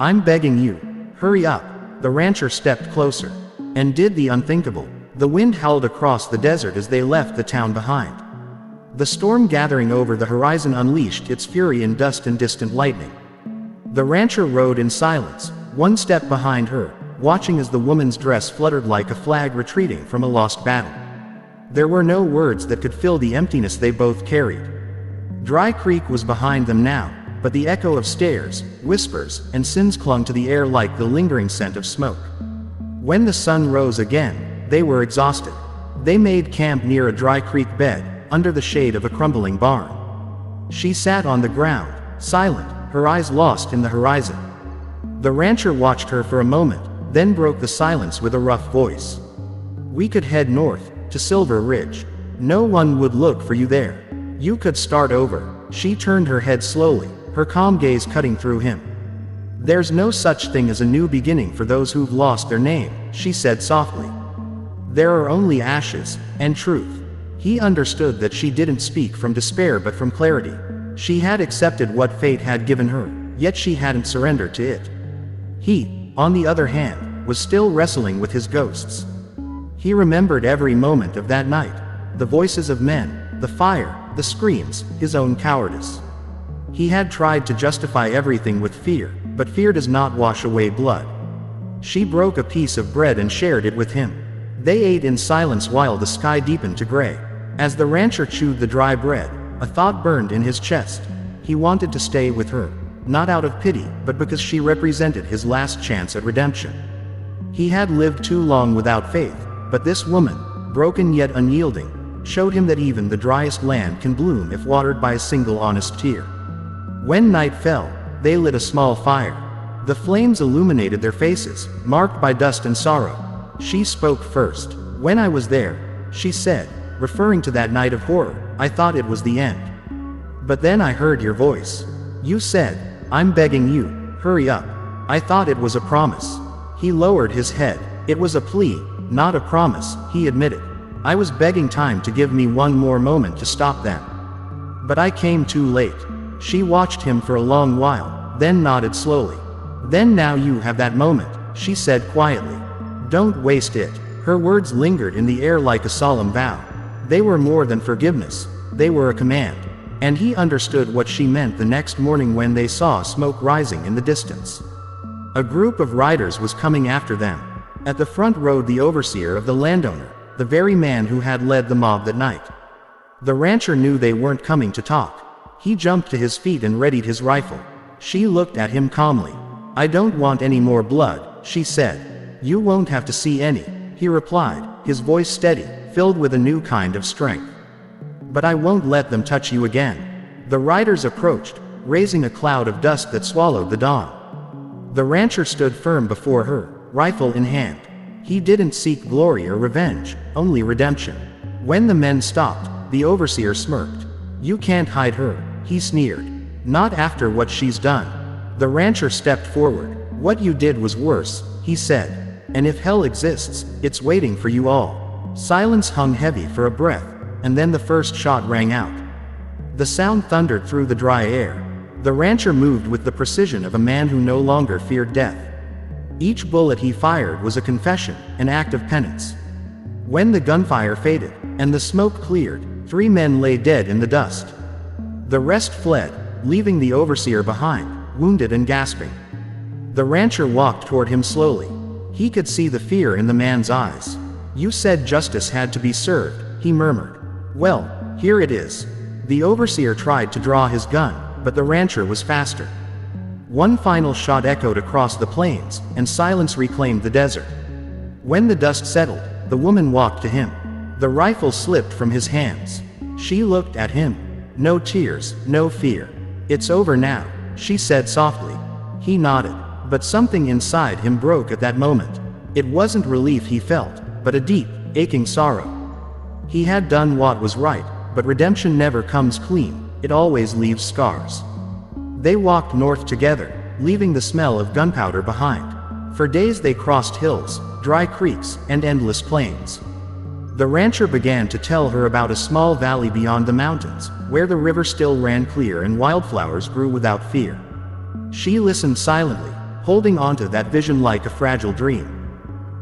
I'm begging you. Hurry up. The rancher stepped closer and did the unthinkable. The wind howled across the desert as they left the town behind. The storm gathering over the horizon unleashed its fury in dust and distant lightning. The rancher rode in silence, one step behind her, watching as the woman's dress fluttered like a flag retreating from a lost battle. There were no words that could fill the emptiness they both carried. Dry Creek was behind them now, but the echo of stairs, whispers, and sins clung to the air like the lingering scent of smoke. When the sun rose again, they were exhausted. They made camp near a dry creek bed, under the shade of a crumbling barn. She sat on the ground, silent, her eyes lost in the horizon. The rancher watched her for a moment, then broke the silence with a rough voice. We could head north, to Silver Ridge. No one would look for you there. You could start over. She turned her head slowly, her calm gaze cutting through him. There's no such thing as a new beginning for those who've lost their name, she said softly. There are only ashes, and truth. He understood that she didn't speak from despair but from clarity. She had accepted what fate had given her, yet she hadn't surrendered to it. He, on the other hand, was still wrestling with his ghosts. He remembered every moment of that night, the voices of men, the fire, the screams, his own cowardice. He had tried to justify everything with fear, but fear does not wash away blood. She broke a piece of bread and shared it with him. They ate in silence while the sky deepened to gray. As the rancher chewed the dry bread, a thought burned in his chest. He wanted to stay with her, not out of pity, but because she represented his last chance at redemption. He had lived too long without faith, but this woman, broken yet unyielding, showed him that even the driest land can bloom if watered by a single honest tear. When night fell, they lit a small fire. The flames illuminated their faces, marked by dust and sorrow. She spoke first. When I was there, she said, referring to that night of horror, I thought it was the end. But then I heard your voice. You said, I'm begging you, hurry up. I thought it was a promise. He lowered his head. It was a plea, not a promise, he admitted. I was begging time to give me one more moment to stop them. But I came too late. She watched him for a long while, then nodded slowly. Then now you have that moment, she said quietly. Don't waste it. Her words lingered in the air like a solemn vow. They were more than forgiveness, they were a command. And he understood what she meant the next morning when they saw smoke rising in the distance. A group of riders was coming after them. At the front rode the overseer of the landowner, the very man who had led the mob that night. The rancher knew they weren't coming to talk. He jumped to his feet and readied his rifle. She looked at him calmly. I don't want any more blood, she said. You won't have to see any, he replied, his voice steady, filled with a new kind of strength. But I won't let them touch you again. The riders approached, raising a cloud of dust that swallowed the dawn. The rancher stood firm before her, rifle in hand. He didn't seek glory or revenge, only redemption. When the men stopped, the overseer smirked. You can't hide her, he sneered. Not after what she's done. The rancher stepped forward. What you did was worse, he said. And if hell exists, it's waiting for you all. Silence hung heavy for a breath, and then the first shot rang out. The sound thundered through the dry air. The rancher moved with the precision of a man who no longer feared death. Each bullet he fired was a confession, an act of penance. When the gunfire faded, and the smoke cleared, 3 men lay dead in the dust. The rest fled, leaving the overseer behind, wounded and gasping. The rancher walked toward him slowly. He could see the fear in the man's eyes. You said justice had to be served, he murmured. Well, here it is. The overseer tried to draw his gun, but the rancher was faster. One final shot echoed across the plains, and silence reclaimed the desert. When the dust settled, the woman walked to him. The rifle slipped from his hands. She looked at him. No tears, no fear. It's over now, she said softly. He nodded, but something inside him broke at that moment. It wasn't relief he felt, but a deep, aching sorrow. He had done what was right, but redemption never comes clean, it always leaves scars. They walked north together, leaving the smell of gunpowder behind. For days they crossed hills, dry creeks, and endless plains. The rancher began to tell her about a small valley beyond the mountains, where the river still ran clear and wildflowers grew without fear. She listened silently, holding onto that vision like a fragile dream.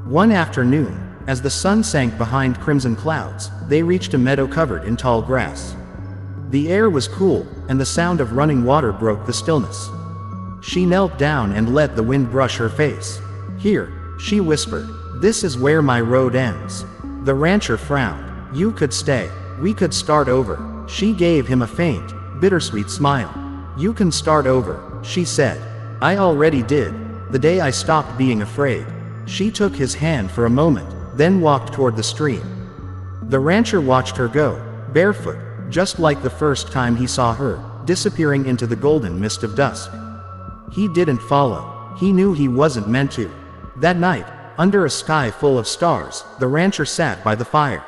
One afternoon, as the sun sank behind crimson clouds, they reached a meadow covered in tall grass. The air was cool, and the sound of running water broke the stillness. She knelt down and let the wind brush her face. "Here," she whispered. "This is where my road ends." The rancher frowned. "You could stay. We could start over." She gave him a faint, bittersweet smile. "You can start over," she said. "I already did, the day I stopped being afraid." She took his hand for a moment, then walked toward the stream. The rancher watched her go, barefoot, just like the first time he saw her, disappearing into the golden mist of dusk. He didn't follow. He knew he wasn't meant to. That night, under a sky full of stars, the rancher sat by the fire.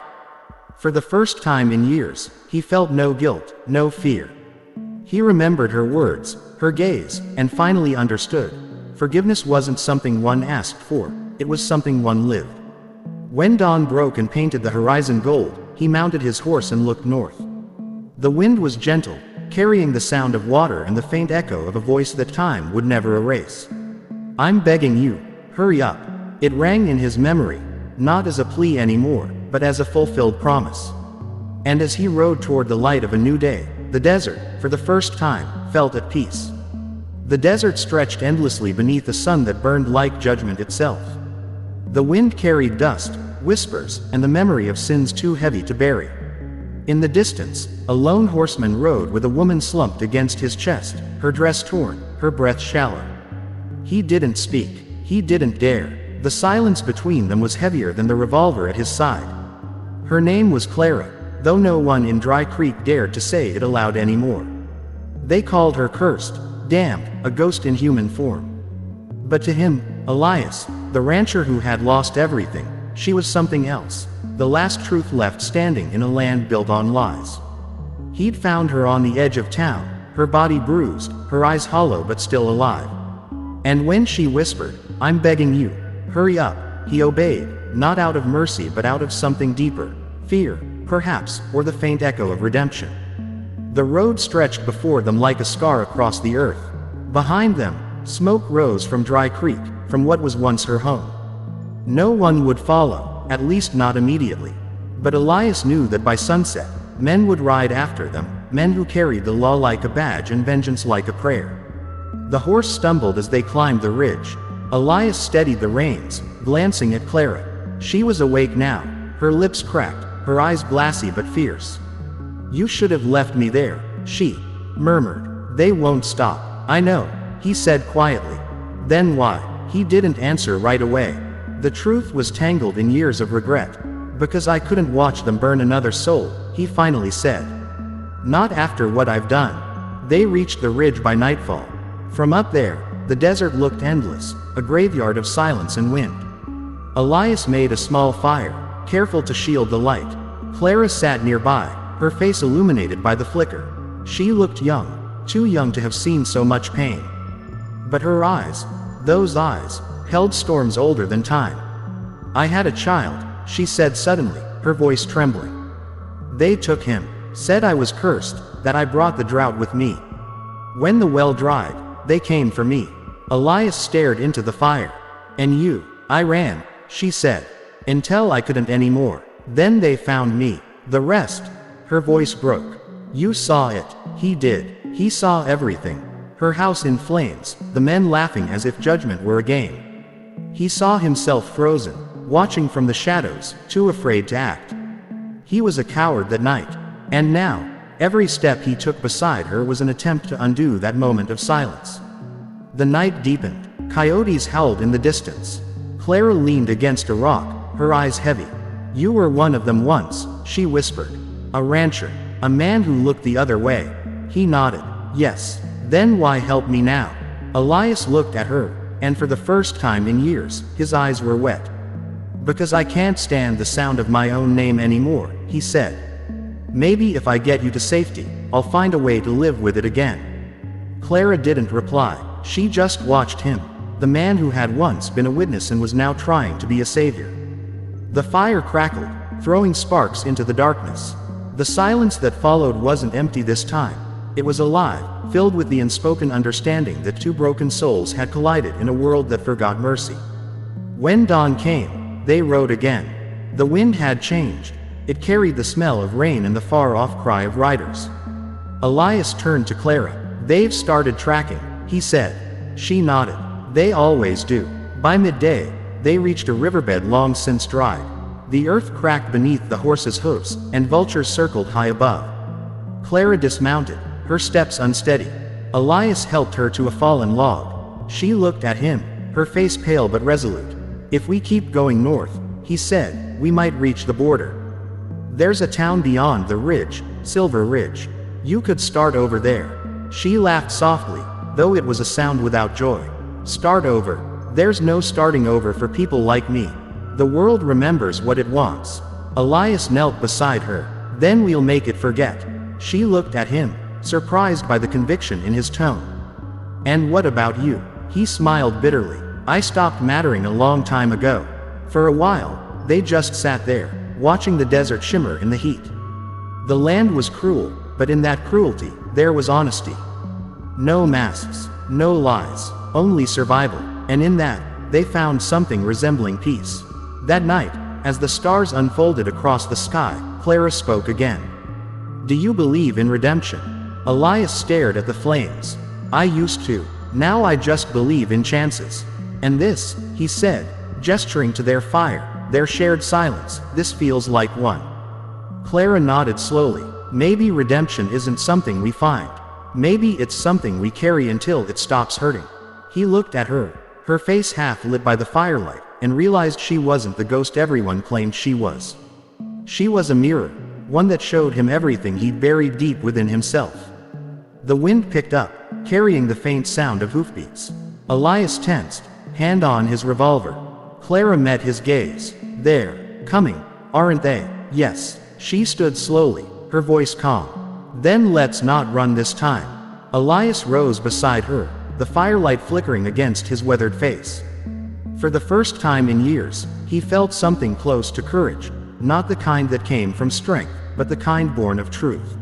For the first time in years, he felt no guilt, no fear. He remembered her words, her gaze, and finally understood. Forgiveness wasn't something one asked for, it was something one lived. When dawn broke and painted the horizon gold, he mounted his horse and looked north. The wind was gentle, carrying the sound of water and the faint echo of a voice that time would never erase. "I'm begging you, hurry up." It rang in his memory, not as a plea anymore, but as a fulfilled promise. And as he rode toward the light of a new day, the desert, for the first time, felt at peace. The desert stretched endlessly beneath a sun that burned like judgment itself. The wind carried dust, whispers, and the memory of sins too heavy to bury. In the distance, a lone horseman rode with a woman slumped against his chest, her dress torn, her breath shallow. He didn't speak. He didn't dare. The silence between them was heavier than the revolver at his side. Her name was Clara, though no one in Dry Creek dared to say it aloud anymore. They called her cursed, damned, a ghost in human form. But to him, Elias, the rancher who had lost everything, she was something else, the last truth left standing in a land built on lies. He'd found her on the edge of town, her body bruised, her eyes hollow but still alive. And when she whispered, "I'm begging you, hurry up," he obeyed, not out of mercy but out of something deeper, fear, perhaps, or the faint echo of redemption. The road stretched before them like a scar across the earth. Behind them, smoke rose from Dry Creek, from what was once her home. No one would follow, at least not immediately. But Elias knew that by sunset, men would ride after them, men who carried the law like a badge and vengeance like a prayer. The horse stumbled as they climbed the ridge. Elias steadied the reins, glancing at Clara. She was awake now, her lips cracked, her eyes glassy but fierce. "You should have left me there," she murmured. "They won't stop." "I know," he said quietly. "Then why?" He didn't answer right away. The truth was tangled in years of regret. "Because I couldn't watch them burn another soul," he finally said. "Not after what I've done." They reached the ridge by nightfall. From up there, the desert looked endless, a graveyard of silence and wind. Elias made a small fire, careful to shield the light. Clara sat nearby, her face illuminated by the flicker. She looked young, too young to have seen so much pain. But her eyes, those eyes, held storms older than time. "I had a child," she said suddenly, her voice trembling. "They took him, said I was cursed, that I brought the drought with me. When the well dried, they came for me." Elias stared into the fire. "And you?" "I ran," she said, "until I couldn't anymore. Then they found me. The rest." Her voice broke. "You saw it." He did. He saw everything. Her house in flames, the men laughing as if judgment were a game. He saw himself frozen, watching from the shadows, too afraid to act. He was a coward that night. And now, every step he took beside her was an attempt to undo that moment of silence. The night deepened. Coyotes howled in the distance. Clara leaned against a rock, her eyes heavy. "You were one of them once," she whispered. "A rancher. A man who looked the other way." He nodded. "Yes. Then why help me now?" Elias looked at her, and for the first time in years, his eyes were wet. "Because I can't stand the sound of my own name anymore," he said. "Maybe if I get you to safety, I'll find a way to live with it again." Clara didn't reply. She just watched him, the man who had once been a witness and was now trying to be a savior. The fire crackled, throwing sparks into the darkness. The silence that followed wasn't empty this time. It was alive, filled with the unspoken understanding that two broken souls had collided in a world that forgot mercy. When dawn came, they rode again. The wind had changed. It carried the smell of rain and the far-off cry of riders. Elias turned to Clara. "They've started tracking," he said. She nodded. "They always do." By midday, they reached a riverbed long since dried. The earth cracked beneath the horses' hooves, and vultures circled high above. Clara dismounted, her steps unsteady. Elias helped her to a fallen log. She looked at him, her face pale but resolute. "If we keep going north," he said, "we might reach the border. There's a town beyond the ridge, Silver Ridge. You could start over there." She laughed softly, though it was a sound without joy. "Start over? There's no starting over for people like me. The world remembers what it wants." Elias knelt beside her. "Then we'll make it forget." She looked at him, surprised by the conviction in his tone. "And what about you?" He smiled bitterly. "I stopped mattering a long time ago." For a while, they just sat there, watching the desert shimmer in the heat. The land was cruel, but in that cruelty, there was honesty. No masks, no lies, only survival, and in that, they found something resembling peace. That night, as the stars unfolded across the sky, Clara spoke again. "Do you believe in redemption?" Elias stared at the flames. "I used to. Now I just believe in chances. And this," he said, gesturing to their fire, their shared silence, "this feels like one." Clara nodded slowly. "Maybe redemption isn't something we find. Maybe it's something we carry until it stops hurting." He looked at her, her face half lit by the firelight, and realized she wasn't the ghost everyone claimed she was. She was a mirror, one that showed him everything he'd buried deep within himself. The wind picked up, carrying the faint sound of hoofbeats. Elias tensed, hand on his revolver. Clara met his gaze. "They're coming, aren't they?" "Yes." She stood slowly, her voice calm. "Then let's not run this time." Elias rose beside her, the firelight flickering against his weathered face. For the first time in years, he felt something close to courage, not the kind that came from strength, but the kind born of truth.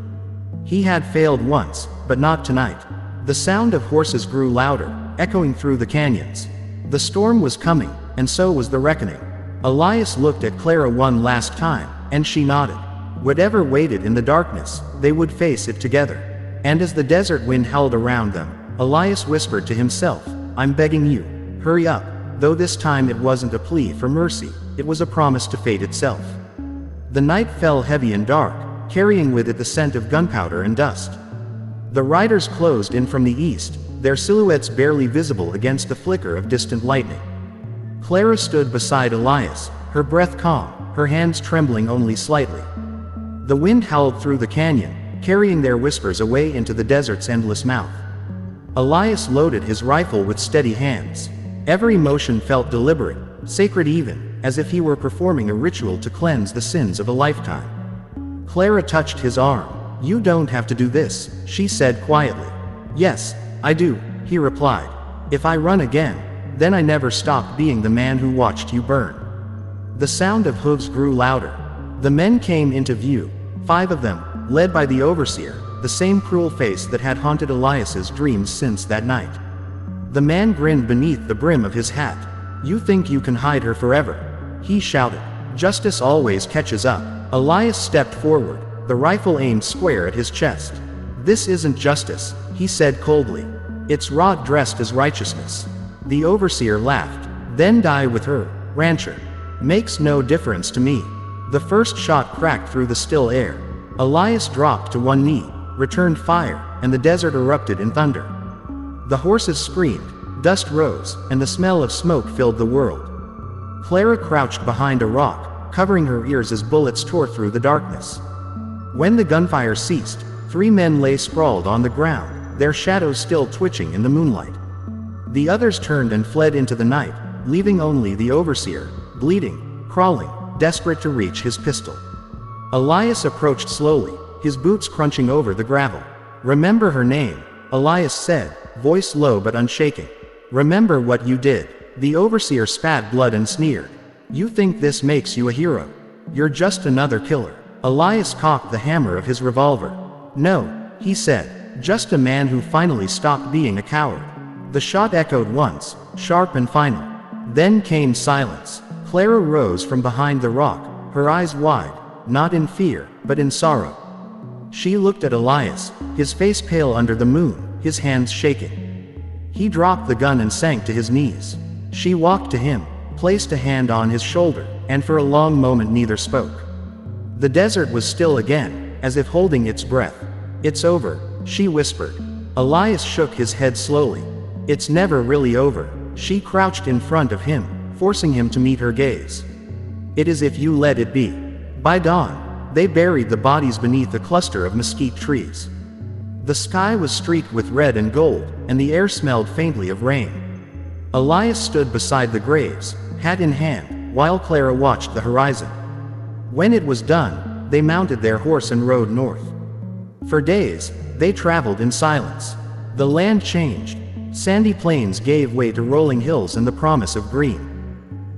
He had failed once, but not tonight. The sound of horses grew louder, echoing through the canyons. The storm was coming, and so was the reckoning. Elias looked at Clara one last time, and she nodded. Whatever waited in the darkness, they would face it together. And as the desert wind howled around them, Elias whispered to himself, "I'm begging you, hurry up," though this time it wasn't a plea for mercy, it was a promise to fate itself. The night fell heavy and dark, carrying with it the scent of gunpowder and dust. The riders closed in from the east, their silhouettes barely visible against the flicker of distant lightning. Clara stood beside Elias, her breath calm, her hands trembling only slightly. The wind howled through the canyon, carrying their whispers away into the desert's endless mouth. Elias loaded his rifle with steady hands. Every motion felt deliberate, sacred even, as if he were performing a ritual to cleanse the sins of a lifetime. Clara touched his arm. "You don't have to do this," she said quietly. "Yes, I do," he replied. "If I run again, then I never stopped being the man who watched you burn." The sound of hooves grew louder. The men came into view, 5 of them, led by the overseer, the same cruel face that had haunted Elias's dreams since that night. The man grinned beneath the brim of his hat. "You think you can hide her forever?" he shouted. "Justice always catches up." Elias stepped forward, the rifle aimed square at his chest. "This isn't justice," he said coldly. "It's rot dressed as righteousness." The overseer laughed. "Then die with her, rancher. Makes no difference to me." The first shot cracked through the still air. Elias dropped to one knee, returned fire, and the desert erupted in thunder. The horses screamed, dust rose, and the smell of smoke filled the world. Clara crouched behind a rock, covering her ears as bullets tore through the darkness. When the gunfire ceased, 3 men lay sprawled on the ground, their shadows still twitching in the moonlight. The others turned and fled into the night, leaving only the overseer, bleeding, crawling, desperate to reach his pistol. Elias approached slowly, his boots crunching over the gravel. "Remember her name," Elias said, voice low but unshaking. "Remember what you did." The overseer spat blood and sneered. "You think this makes you a hero? You're just another killer." Elias cocked the hammer of his revolver. "No," he said, "Just a man who finally stopped being a coward." The shot echoed once, sharp and final. Then came silence. Clara rose from behind the rock, her eyes wide, not in fear, but in sorrow. She looked at Elias, his face pale under the moon, his hands shaking. He dropped the gun and sank to his knees. She walked to him, placed a hand on his shoulder, and for a long moment neither spoke. The desert was still again, as if holding its breath. "It's over," she whispered. Elias shook his head slowly. "It's never really over." She crouched in front of him, forcing him to meet her gaze. "It is if you let it be." By dawn, they buried the bodies beneath a cluster of mesquite trees. The sky was streaked with red and gold, and the air smelled faintly of rain. Elias stood beside the graves, hat in hand, while Clara watched the horizon. When it was done, they mounted their horse and rode north. For days, they traveled in silence. The land changed. Sandy plains gave way to rolling hills and the promise of green.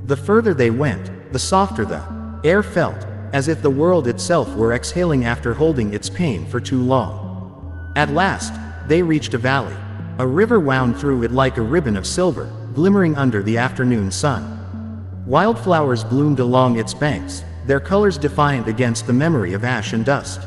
The further they went, the softer the air felt, as if the world itself were exhaling after holding its pain for too long. At last, they reached a valley. A river wound through it like a ribbon of silver, glimmering under the afternoon sun. Wildflowers bloomed along its banks, their colors defiant against the memory of ash and dust.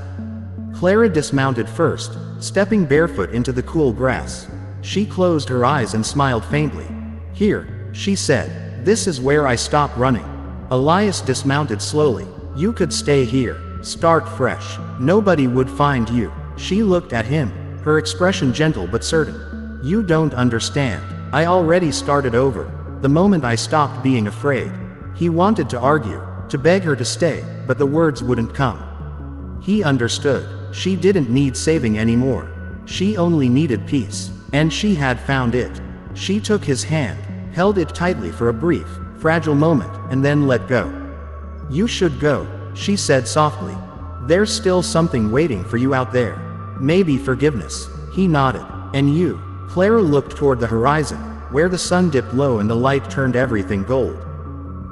Clara dismounted first, stepping barefoot into the cool grass. She closed her eyes and smiled faintly. "Here," she said, "this is where I stop running." Elias dismounted slowly. "You could stay here, start fresh. Nobody would find you." She looked at him, her expression gentle but certain. "You don't understand. I already started over, the moment I stopped being afraid." He wanted to argue, to beg her to stay, but the words wouldn't come. He understood. She didn't need saving anymore. She only needed peace, and she had found it. She took his hand, held it tightly for a brief, fragile moment, and then let go. "You should go," she said softly. "There's still something waiting for you out there. Maybe forgiveness." He nodded. "And you?" Clara looked toward the horizon, where the sun dipped low and the light turned everything gold.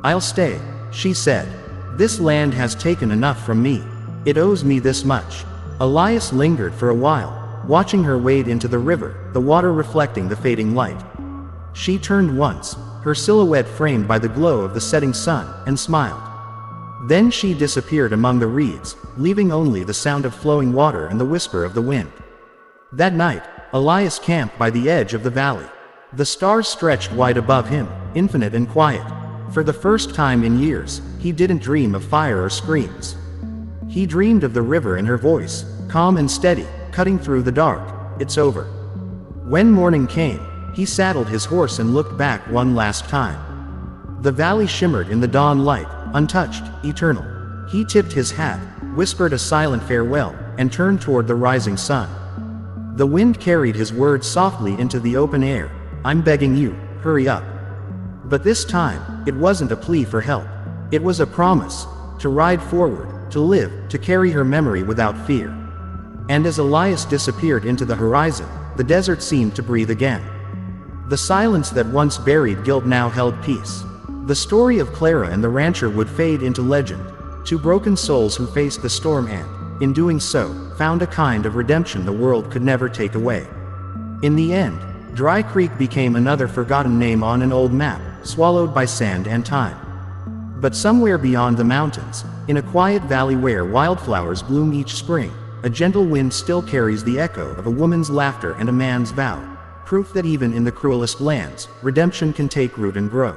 "I'll stay," she said. "This land has taken enough from me. It owes me this much." Elias lingered for a while, watching her wade into the river, the water reflecting the fading light. She turned once, her silhouette framed by the glow of the setting sun, and smiled. Then she disappeared among the reeds, leaving only the sound of flowing water and the whisper of the wind. That night, Elias camped by the edge of the valley. The stars stretched wide above him, infinite and quiet. For the first time in years, he didn't dream of fire or screams. He dreamed of the river and her voice, calm and steady, cutting through the dark. "It's over." When morning came, he saddled his horse and looked back one last time. The valley shimmered in the dawn light, untouched, eternal. He tipped his hat, whispered a silent farewell, and turned toward the rising sun. The wind carried his words softly into the open air. "I'm begging you, hurry up." But this time, it wasn't a plea for help. It was a promise, to ride forward, to live, to carry her memory without fear. And as Elias disappeared into the horizon, the desert seemed to breathe again. The silence that once buried guilt now held peace. The story of Clara and the rancher would fade into legend, two broken souls who faced the storm and, in doing so, found a kind of redemption the world could never take away. In the end, Dry Creek became another forgotten name on an old map, swallowed by sand and time. But somewhere beyond the mountains, in a quiet valley where wildflowers bloom each spring, a gentle wind still carries the echo of a woman's laughter and a man's vow, proof that even in the cruelest lands, redemption can take root and grow.